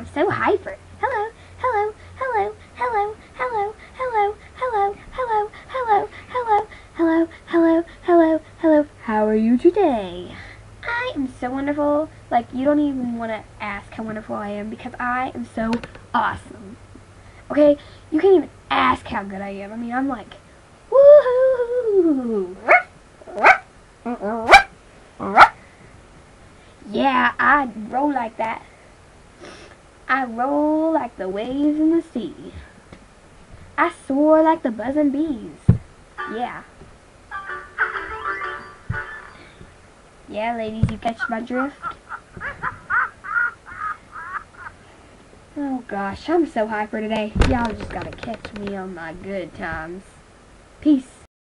I'm so hyper. Hello, hello, hello, hello, hello, hello, hello, hello, hello, hello, hello, hello, hello, hello. How are you today? I am so wonderful. Like, you don't even want to ask how wonderful I am because I am so awesome. Okay? You can't even ask how good I am. I mean, I'm like, woohoo! Yeah, I roll like that. I roll like the waves in the sea. I soar like the buzzing bees. Yeah. Yeah, ladies, you catch my drift? Oh gosh, I'm so hyper today. Y'all just gotta catch me on my good times. Peace.